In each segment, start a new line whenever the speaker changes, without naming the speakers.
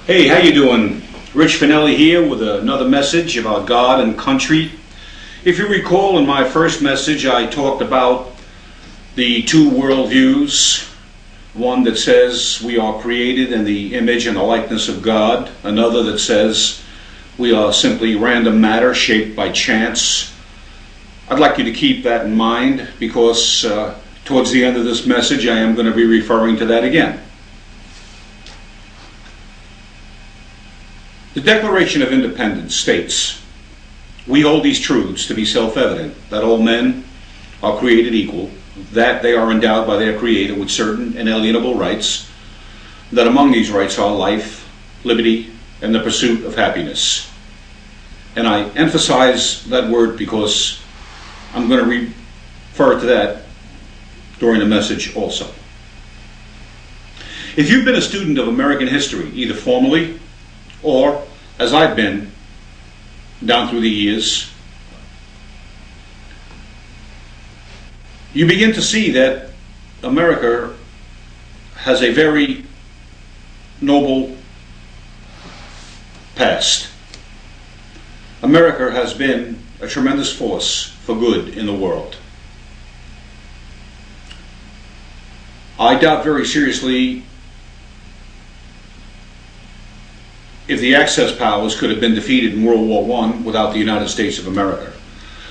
Hey, how you doing? Rich Finelli here with another message about God and country. If you recall, in my first message I talked about the two worldviews. One that says we are created in the image and the likeness of God. Another that says we are simply random matter shaped by chance. I'd like you to keep that in mind because towards the end of this message I am going to be referring to that again. The Declaration of Independence states, "We hold these truths to be self-evident, that all men are created equal, that they are endowed by their Creator with certain inalienable rights, that among these rights are life, liberty, and the pursuit of happiness." And I emphasize that word because I'm going to refer to that during the message also. If you've been a student of American history, either formally or, as I've been down through the years, you begin to see that America has a very noble past. America has been a tremendous force for good in the world. I doubt very seriously if the Axis powers could have been defeated in World War I without the United States of America.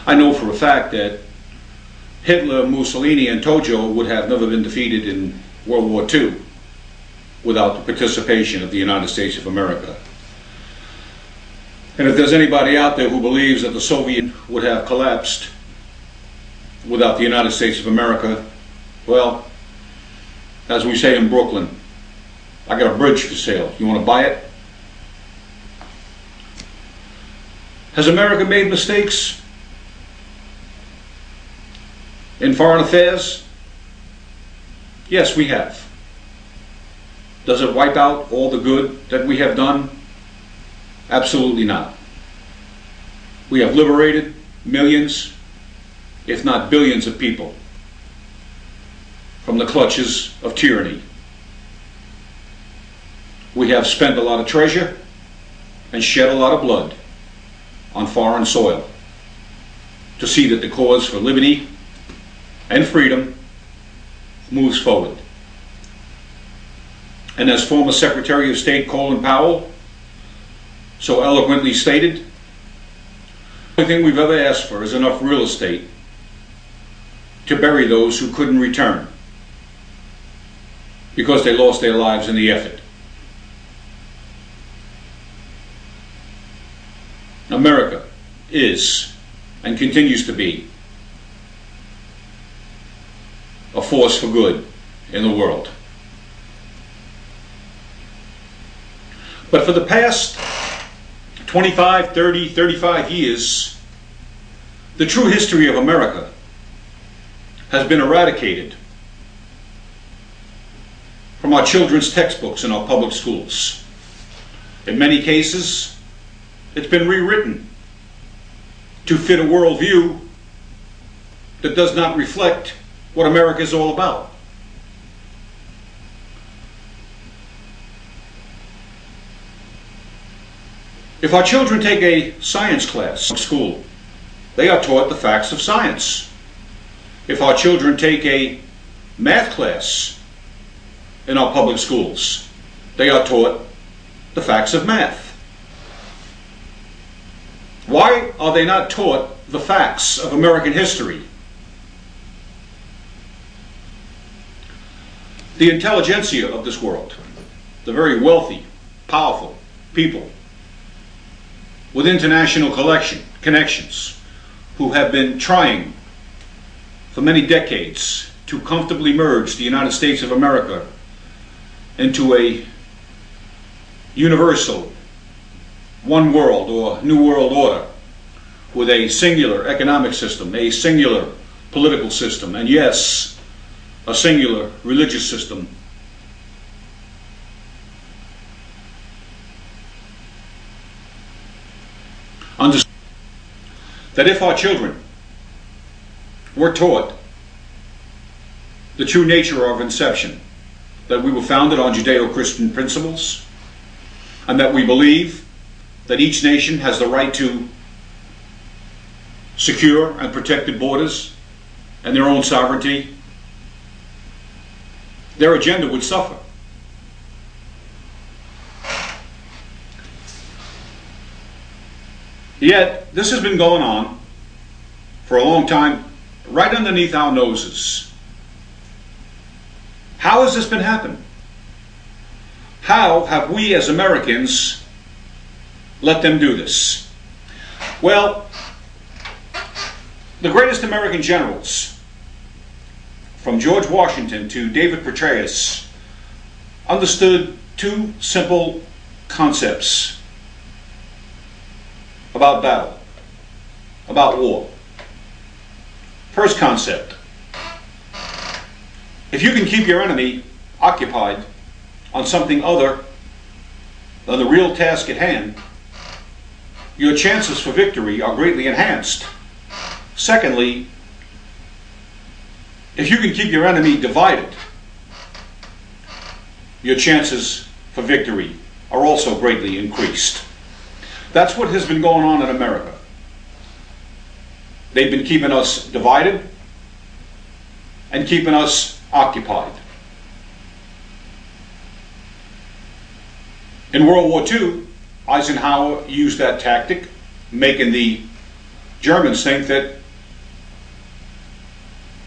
I know for a fact that Hitler, Mussolini, and Tojo would have never been defeated in World War II without the participation of the United States of America. And if there's anybody out there who believes that the Soviet would have collapsed without the United States of America, well, as we say in Brooklyn, I got a bridge for sale. You want to buy it? Has America made mistakes in foreign affairs? Yes, we have. Does it wipe out all the good that we have done? Absolutely not. We have liberated millions, if not billions of people from the clutches of tyranny. We have spent a lot of treasure and shed a lot of blood on foreign soil to see that the cause for liberty and freedom moves forward. And as former Secretary of State Colin Powell so eloquently stated, the only thing we've ever asked for is enough real estate to bury those who couldn't return because they lost their lives in the effort. America is and continues to be a force for good in the world. But for the past 25, 30, 35 years, the true history of America has been eradicated from our children's textbooks in our public schools. In many cases, it's been rewritten to fit a worldview that does not reflect what America is all about. If our children take a science class in school, they are taught the facts of science. If our children take a math class in our public schools, they are taught the facts of math. Why are they not taught the facts of American history? The intelligentsia of this world, the very wealthy, powerful people with international connections who have been trying for many decades to comfortably merge the United States of America into a universal one world or new world order with a singular economic system, a singular political system, and yes, a singular religious system. Understand that if our children were taught the true nature of inception, that we were founded on Judeo-Christian principles, and that we believe that each nation has the right to secure and protect their borders and their own sovereignty, their agenda would suffer. Yet, this has been going on for a long time, right underneath our noses. How has this been happening? How have we as Americans let them do this? Well, the greatest American generals, from George Washington to David Petraeus, understood two simple concepts about battle, about war. First concept: if you can keep your enemy occupied on something other than the real task at hand, your chances for victory are greatly enhanced. Secondly, if you can keep your enemy divided, your chances for victory are also greatly increased. That's what has been going on in America. They've been keeping us divided and keeping us occupied. In World War II, Eisenhower used that tactic, making the Germans think that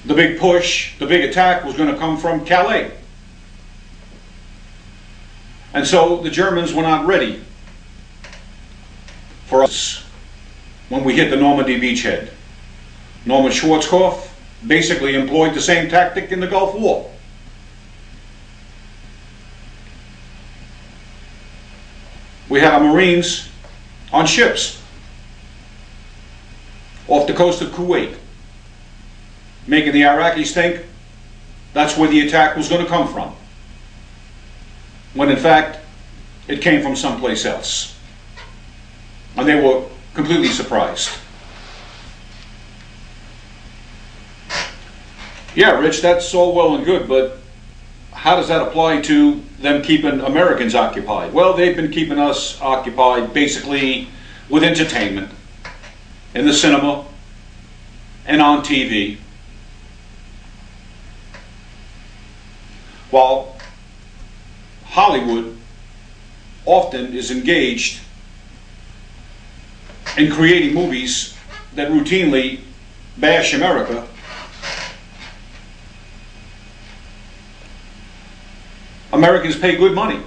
the big push, the big attack was going to come from Calais. And so the Germans were not ready for us when we hit the Normandy beachhead. Norman Schwarzkopf basically employed the same tactic in the Gulf War. We had our Marines on ships off the coast of Kuwait, making the Iraqis think that's where the attack was going to come from, when in fact it came from someplace else. And they were completely surprised. Yeah, Rich, that's all well and good, but how does that apply to them keeping Americans occupied? Well, they've been keeping us occupied basically with entertainment, in the cinema, and on TV. While Hollywood often is engaged in creating movies that routinely bash America, Americans pay good money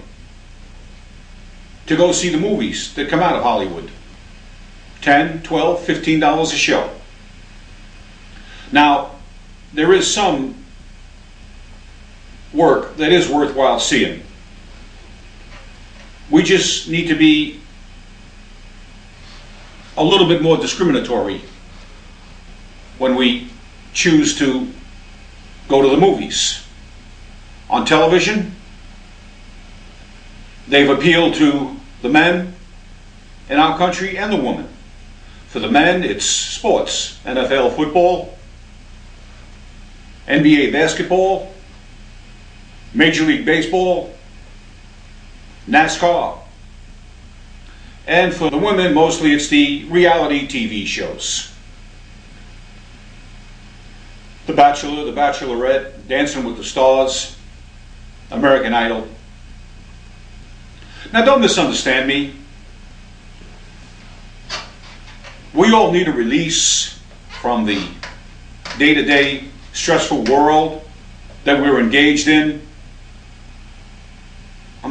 to go see the movies that come out of Hollywood. $10, $12, $15 a show. Now, there is some work that is worthwhile seeing. We just need to be a little bit more discriminatory when we choose to go to the movies. On television, they've appealed to the men in our country and the women. For the men, it's sports, NFL football, NBA basketball, Major League Baseball, NASCAR. And for the women, mostly it's the reality TV shows. The Bachelor, The Bachelorette, Dancing with the Stars, American Idol. Now, don't misunderstand me. We all need a release from the day-to-day stressful world that we're engaged in.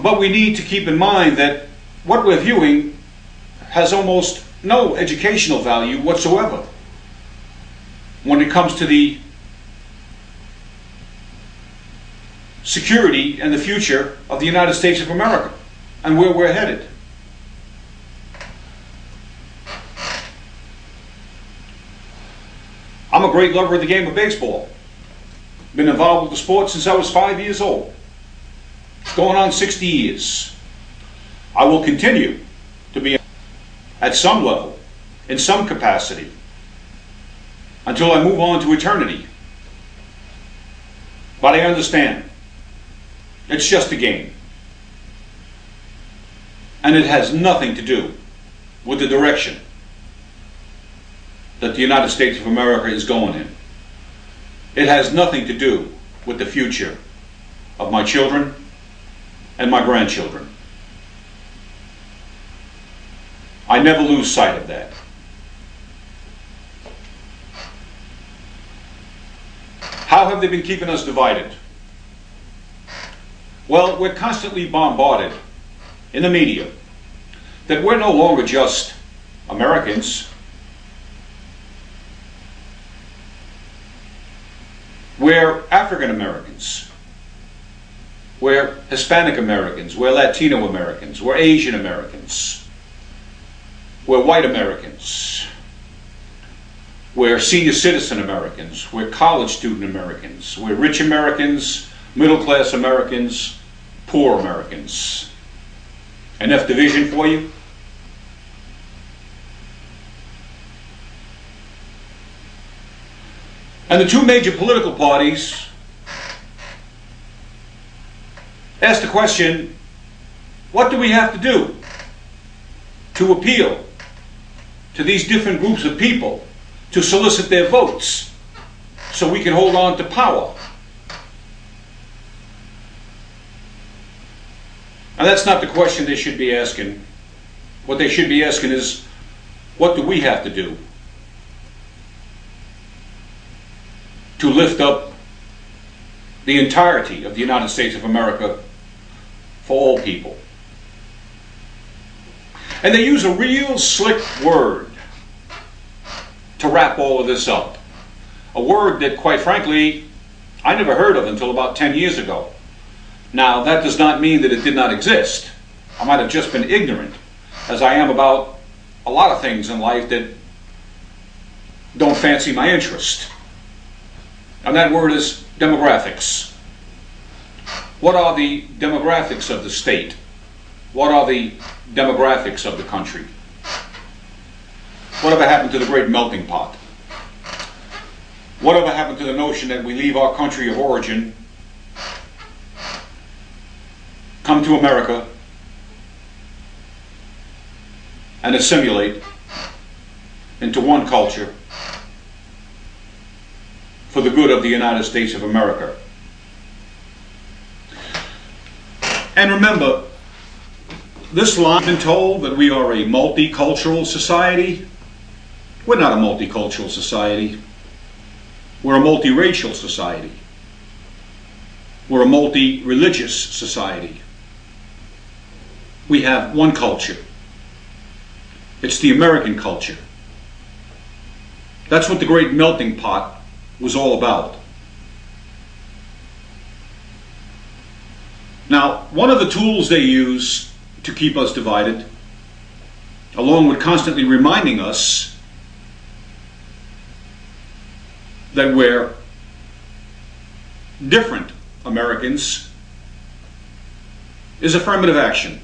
But we need to keep in mind that what we're viewing has almost no educational value whatsoever when it comes to the security and the future of the United States of America and where we're headed. I'm a great lover of the game of baseball. Been involved with the sport since I was 5 years old. It's going on 60 years. I will continue to be at some level, in some capacity, until I move on to eternity. But I understand, it's just a game. And it has nothing to do with the direction that the United States of America is going in. It has nothing to do with the future of my children and my grandchildren. I never lose sight of that. How have they been keeping us divided? Well, we're constantly bombarded in the media that we're no longer just Americans. We're African Americans. We're Hispanic Americans. We're Latino Americans. We're Asian Americans. We're white Americans. We're senior citizen Americans. We're college student Americans. We're rich Americans, middle class Americans, poor Americans. Enough division for you? And the two major political parties asked the question, what do we have to do to appeal to these different groups of people to solicit their votes so we can hold on to power? And that's not the question they should be asking. What they should be asking is, what do we have to do to lift up the entirety of the United States of America for all people? And they use a real slick word to wrap all of this up. A word that, quite frankly, I never heard of until about 10 years ago. Now, that does not mean that it did not exist. I might have just been ignorant, as I am about a lot of things in life that don't fancy my interest. And that word is demographics. What are the demographics of the state? What are the demographics of the country? Whatever happened to the great melting pot? Whatever happened to the notion that we leave our country of origin, come to America, and assimilate into one culture for the good of the United States of America? And remember, this line has been told that we are a multicultural society. We're not a multicultural society. We're a multiracial society. We're a multi-religious society. We have one culture. It's the American culture. That's what the great melting pot was all about. Now, one of the tools they use to keep us divided, along with constantly reminding us that we're different Americans, is affirmative action.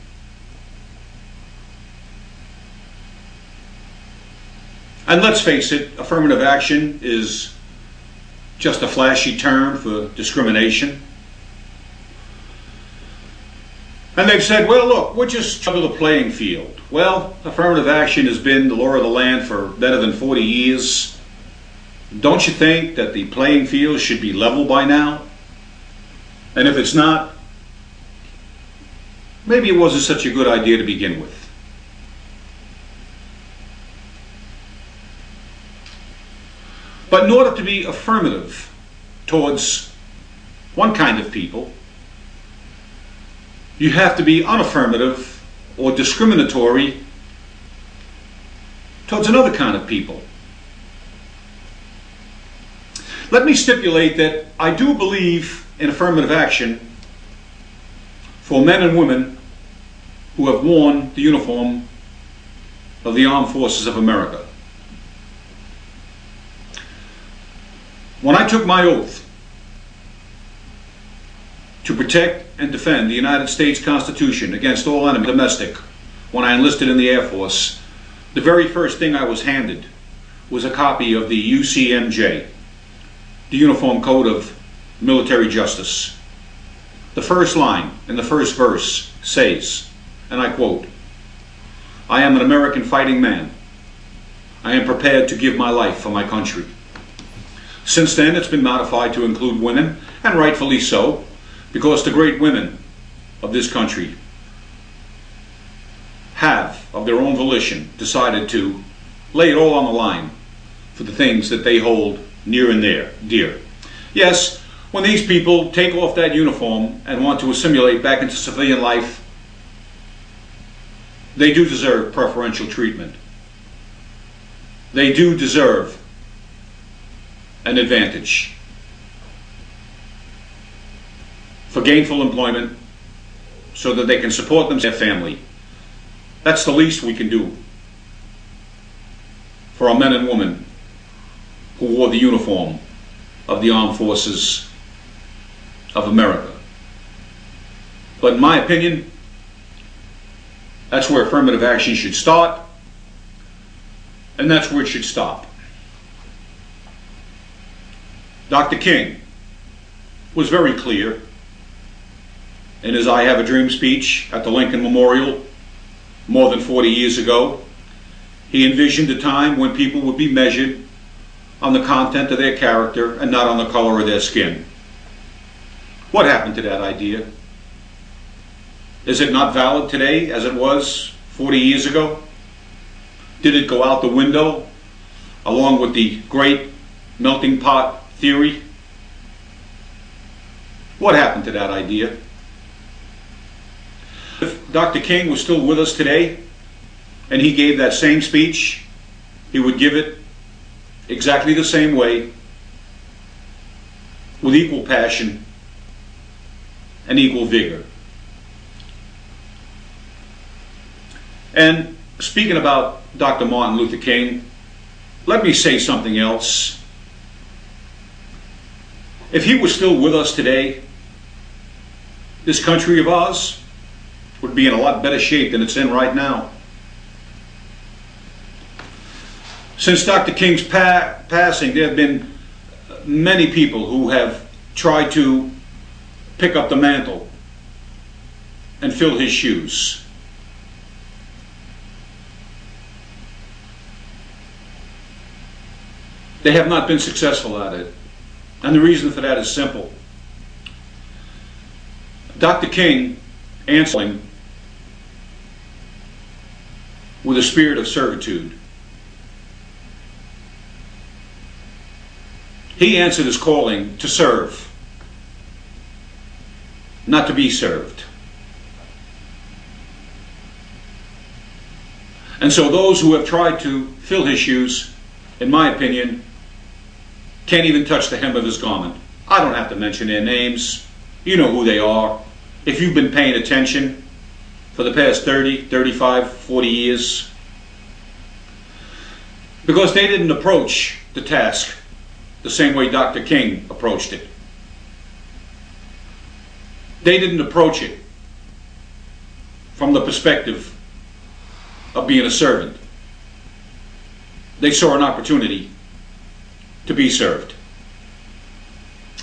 And let's face it, affirmative action is just a flashy term for discrimination. And they've said, well, look, we're just level the playing field. Well, affirmative action has been the law of the land for better than 40 years. Don't you think that the playing field should be level by now? And if it's not, maybe it wasn't such a good idea to begin with. But in order to be affirmative towards one kind of people, you have to be unaffirmative or discriminatory towards another kind of people. Let me stipulate that I do believe in affirmative action for men and women who have worn the uniform of the Armed Forces of America. When I took my oath to protect and defend the United States Constitution against all enemies, domestic, when I enlisted in the Air Force, the very first thing I was handed was a copy of the UCMJ, the Uniform Code of Military Justice. The first line in the first verse says, and I quote, I am an American fighting man. I am prepared to give my life for my country. Since then, it's been modified to include women, and rightfully so, because the great women of this country have, of their own volition, decided to lay it all on the line for the things that they hold near and dear. Yes, when these people take off that uniform and want to assimilate back into civilian life, they do deserve preferential treatment. They do deserve an advantage for gainful employment so that they can support their family. That's the least we can do for our men and women who wore the uniform of the armed forces of America. But in my opinion, that's where affirmative action should start, and that's where it should stop. Dr. King was very clear in his I Have a Dream speech at the Lincoln Memorial more than 40 years ago. He envisioned a time when people would be measured on the content of their character and not on the color of their skin. What happened to that idea? Is it not valid today as it was 40 years ago? Did it go out the window along with the great melting pot theory? What happened to that idea? If Dr. King was still with us today and he gave that same speech, he would give it exactly the same way, with equal passion and equal vigor. And speaking about Dr. Martin Luther King, let me say something else. If he was still with us today, this country of ours would be in a lot better shape than it's in right now. Since Dr. King's passing, there have been many people who have tried to pick up the mantle and fill his shoes. They have not been successful at it. And the reason for that is simple. Dr. King answering with a spirit of servitude. He answered his calling to serve, not to be served. And so those who have tried to fill his shoes, in my opinion, can't even touch the hem of his garment. I don't have to mention their names. You know who they are. If you've been paying attention for the past 30, 35, 40 years. Because they didn't approach the task the same way Dr. King approached it. They didn't approach it from the perspective of being a servant. They saw an opportunity to be served.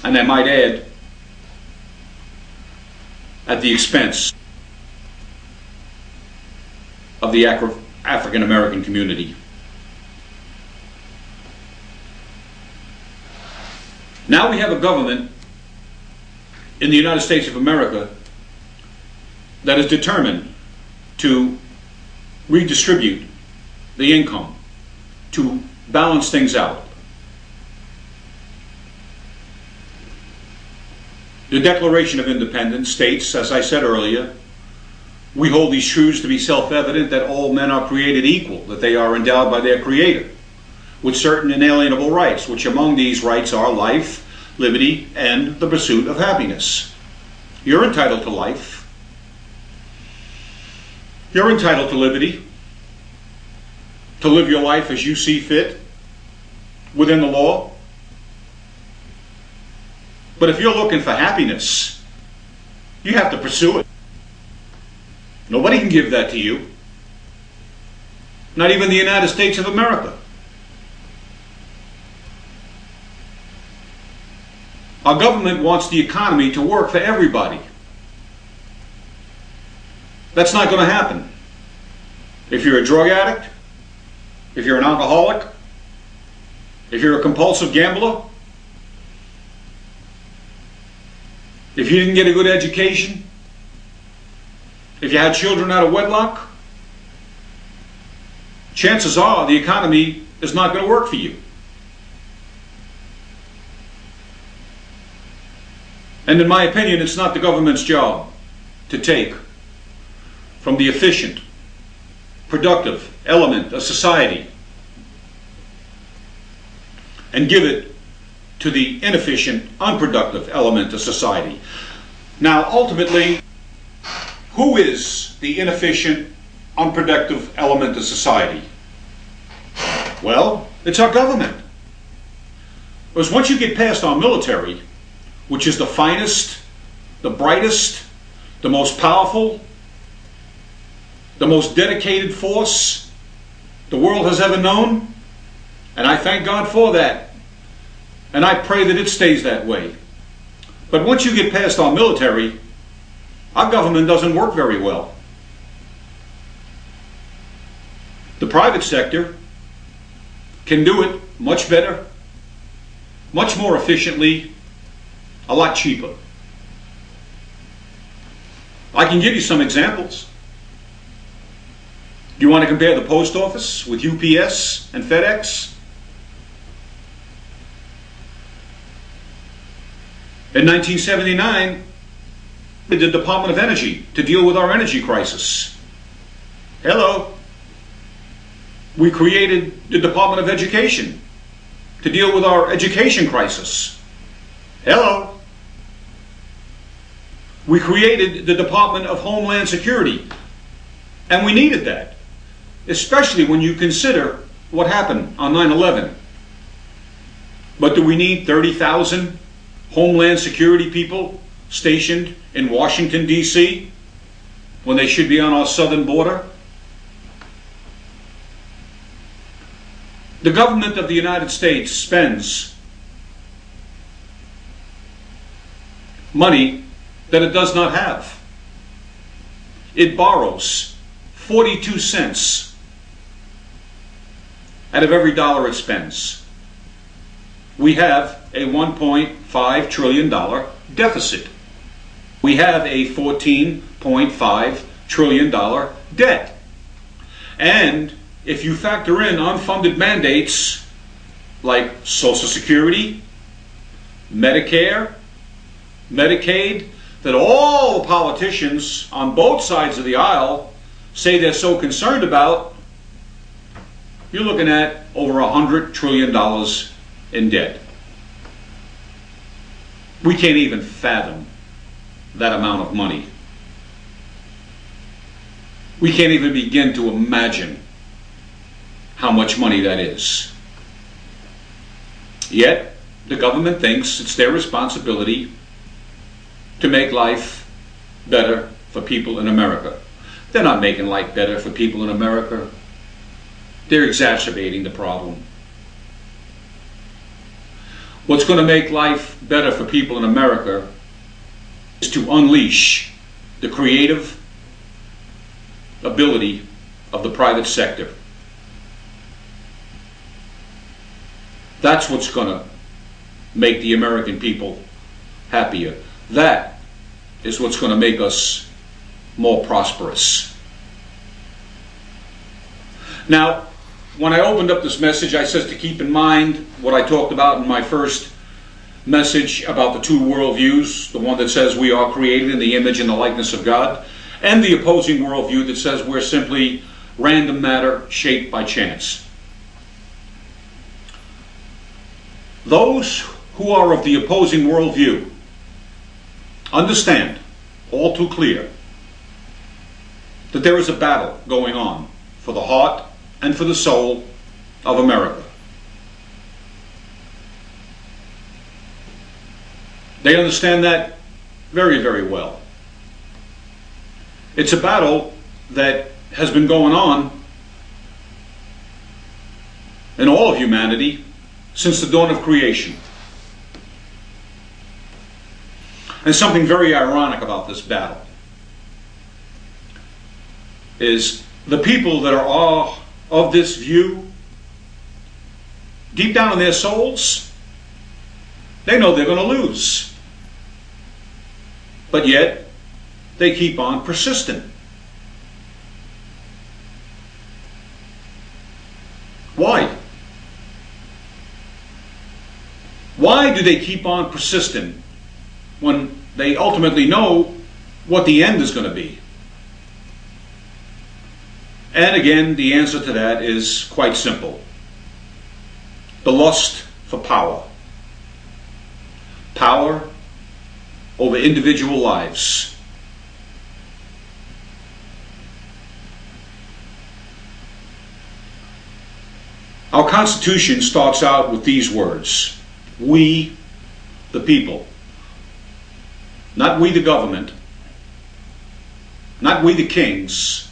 And I might add, at the expense of the African American community. Now we have a government in the United States of America that is determined to redistribute the income, to balance things out. The Declaration of Independence states, as I said earlier, we hold these truths to be self-evident that all men are created equal, that they are endowed by their Creator with certain inalienable rights, which among these rights are life, liberty, and the pursuit of happiness. You're entitled to life. You're entitled to liberty, to live your life as you see fit within the law. But if you're looking for happiness, you have to pursue it. Nobody can give that to you. Not even the United States of America. Our government wants the economy to work for everybody. That's not going to happen. If you're a drug addict, if you're an alcoholic, if you're a compulsive gambler, if you didn't get a good education, if you had children out of wedlock, chances are the economy is not going to work for you. And in my opinion, it's not the government's job to take from the efficient, productive element of society and give it to the inefficient, unproductive element of society. Now, ultimately, who is the inefficient, unproductive element of society? Well, it's our government. Because once you get past our military, which is the finest, the brightest, the most powerful, the most dedicated force the world has ever known, and I thank God for that, and I pray that it stays that way. But once you get past our military, our government doesn't work very well. The private sector can do it much better, much more efficiently, a lot cheaper. I can give you some examples. Do you want to compare the post office with UPS and FedEx? In 1979, the Department of Energy to deal with our energy crisis. Hello. We created the Department of Education to deal with our education crisis. Hello. We created the Department of Homeland Security, and we needed that, especially when you consider what happened on 9/11. But do we need 30,000 Homeland Security people stationed in Washington, D.C. when they should be on our southern border? The government of the United States spends money that it does not have. It borrows 42 cents out of every dollar it spends. We have a $1.5 trillion deficit. We have a $14.5 trillion debt. And if you factor in unfunded mandates like Social Security, Medicare, Medicaid, that all the politicians on both sides of the aisle say they're so concerned about, you're looking at over $100 trillion in debt. We can't even fathom that amount of money. We can't even begin to imagine how much money that is. Yet, the government thinks it's their responsibility to make life better for people in America. They're not making life better for people in America. They're exacerbating the problem. What's going to make life better for people in America is to unleash the creative ability of the private sector. That's what's going to make the American people happier. That is what's going to make us more prosperous. Now, when I opened up this message, I said to keep in mind what I talked about in my first message about the two worldviews, the one that says we are created in the image and the likeness of God, and the opposing worldview that says we're simply random matter shaped by chance. Those who are of the opposing worldview understand all too clear that there is a battle going on for the heart and for the soul of America. They understand that very, very well. It's a battle that has been going on in all of humanity since the dawn of creation. And something very ironic about this battle is The people that are of this view, deep down in their souls, they know they're going to lose. But yet, they keep on persisting. Why? Why do they keep on persisting when they ultimately know what the end is going to be? And again, the answer to that is quite simple. The lust for power. Power over individual lives. Our Constitution starts out with these words: we, the people. Not we, the government. Not we, the kings.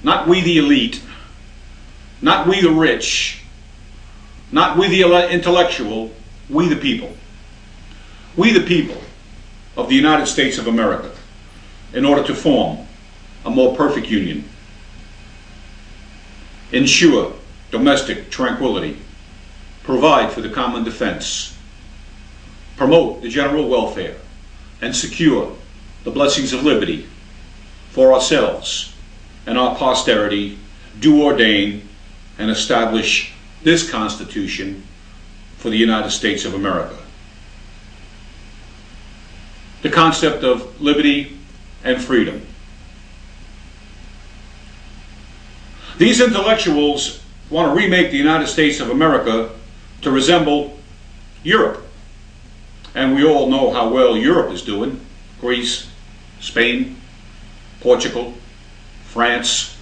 Not we, the elite. Not we, the rich. Not we, the intellectual. We, the people. We, the people of the United States of America, in order to form a more perfect union. Ensure domestic tranquility. Provide for the common defense. Promote the general welfare and secure the blessings of liberty for ourselves and our posterity, do ordain and establish this Constitution for the United States of America. The concept of liberty and freedom. These intellectuals want to remake the United States of America to resemble Europe. And we all know how well Europe is doing. Greece, Spain, Portugal, France.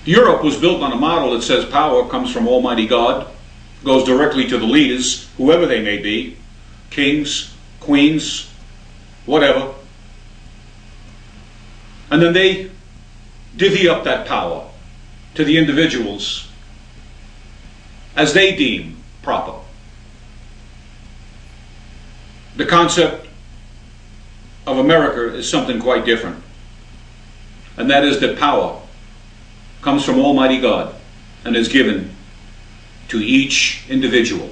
Europe was built on a model that says power comes from Almighty God, goes directly to the leaders, whoever they may be, kings, queens, whatever. And then they divvy up that power to the individuals as they deem proper. The concept of America is something quite different. And that is that power comes from Almighty God and is given to each individual.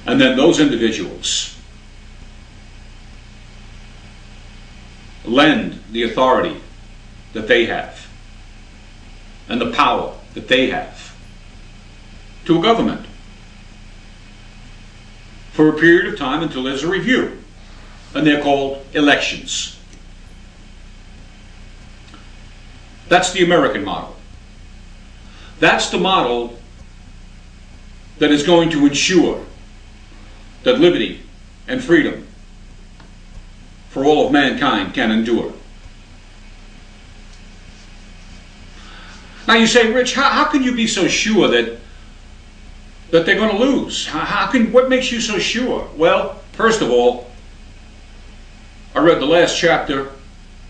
And then those individuals lend the authority that they have and the power that they have to a government for a period of time until there's a review, and they're called elections. That's the American model. That's the model that is going to ensure that liberty and freedom for all of mankind can endure. Now you say, Rich, how can you be so sure that they're going to lose? What makes you so sure? Well, first of all, I read the last chapter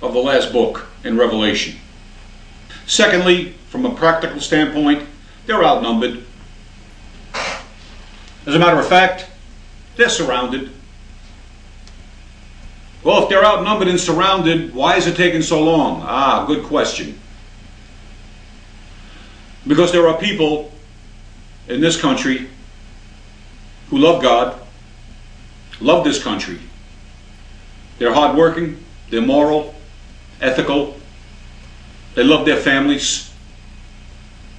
of the last book in Revelation. Secondly, from a practical standpoint, they're outnumbered. As a matter of fact, they're surrounded. Well, if they're outnumbered and surrounded, why is it taking so long? Good question. Because there are people in this country who love God, love this country. They're hardworking, they're moral, ethical, they love their families,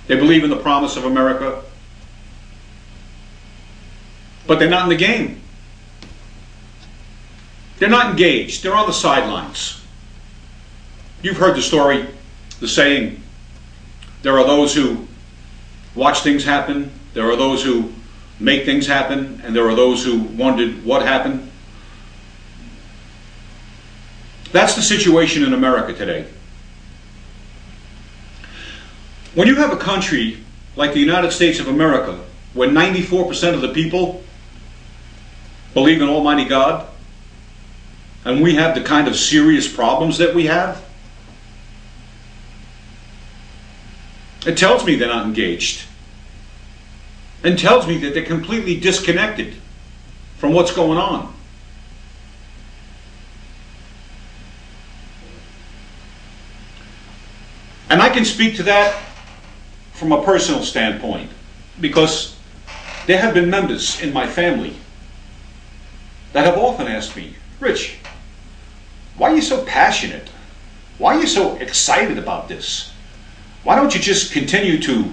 they believe in the promise of America, but they're not in the game. They're not engaged, they're on the sidelines. You've heard the story, the saying, there are those who watch things happen, there are those who make things happen, and there are those who wondered what happened. That's the situation in America today. When you have a country like the United States of America, where 94% of the people believe in Almighty God, and we have the kind of serious problems that we have, it tells me they're not engaged. And tells me that they're completely disconnected from what's going on. And I can speak to that from a personal standpoint, because there have been members in my family that have often asked me, Rich, why are you so passionate? Why are you so excited about this? Why don't you just continue to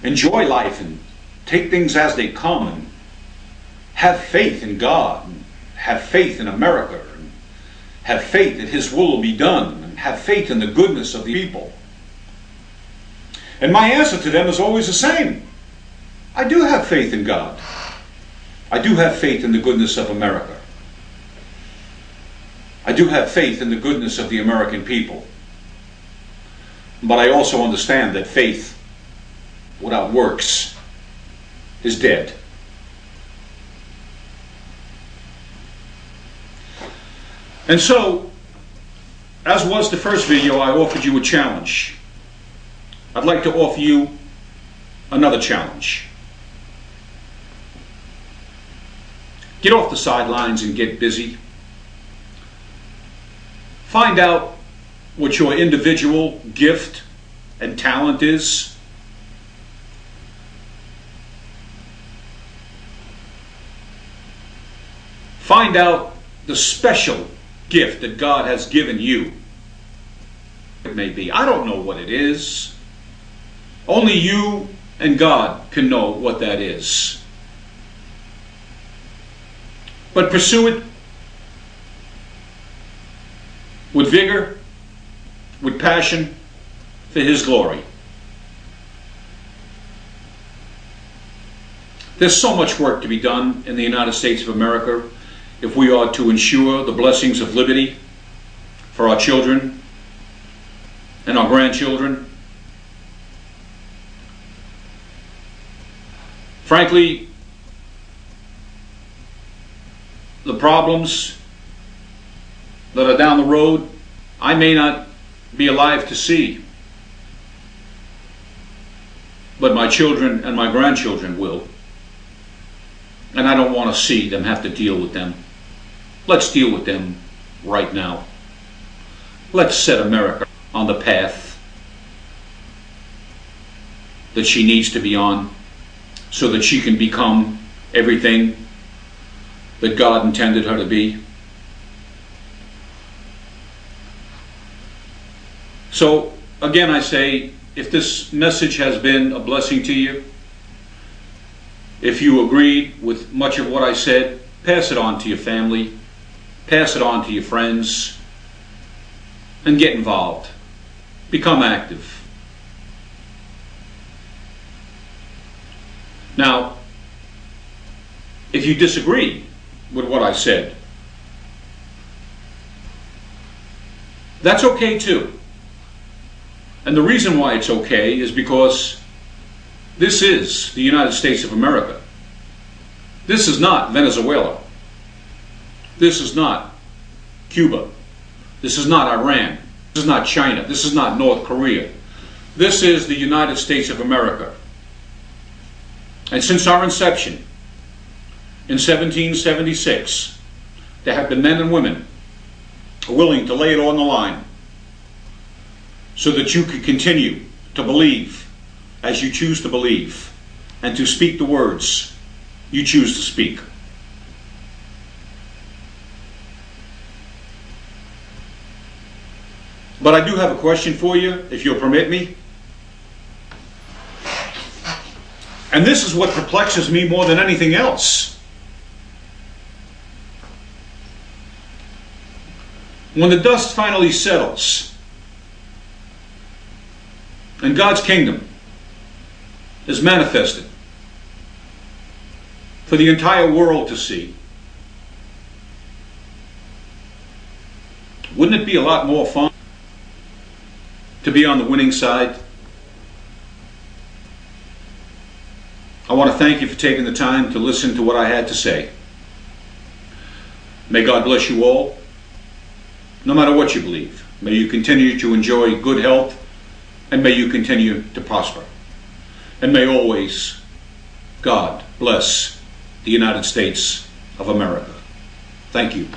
enjoy life and take things as they come and have faith in God, and have faith in America, and have faith that His will be done, and have faith in the goodness of the people? And my answer to them is always the same. I do have faith in God. I do have faith in the goodness of America. I do have faith in the goodness of the American people. But I also understand that faith without works is dead. And so, as was the first video, I offered you a challenge. I'd like to offer you another challenge. Get off the sidelines and get busy. Find out what your individual gift and talent is. Find out the special gift that God has given you. It may be. I don't know what it is. Only you and God can know what that is. But pursue it with vigor, with passion, for His glory. There's so much work to be done in the United States of America if we are to ensure the blessings of liberty for our children and our grandchildren. Frankly, the problems that are down the road, I may not be alive to see, but my children and my grandchildren will. And I don't want to see them have to deal with them. Let's deal with them right now. Let's set America on the path that she needs to be on, so that she can become everything that God intended her to be. So, again I say, if this message has been a blessing to you, if you agreed with much of what I said, pass it on to your family, pass it on to your friends, and get involved. Become active. Now, if you disagree with what I said, that's okay too. And the reason why it's okay is because this is the United States of America. This is not Venezuela. This is not Cuba. This is not Iran. This is not China. This is not North Korea. This is the United States of America. And since our inception in 1776, there have been men and women willing to lay it on the line so that you could continue to believe as you choose to believe and to speak the words you choose to speak. But I do have a question for you, if you'll permit me. And this is what perplexes me more than anything else. When the dust finally settles and God's kingdom is manifested for the entire world to see, wouldn't it be a lot more fun to be on the winning side? I want to thank you for taking the time to listen to what I had to say. May God bless you all, no matter what you believe. May you continue to enjoy good health, and may you continue to prosper. And may always God bless the United States of America. Thank you.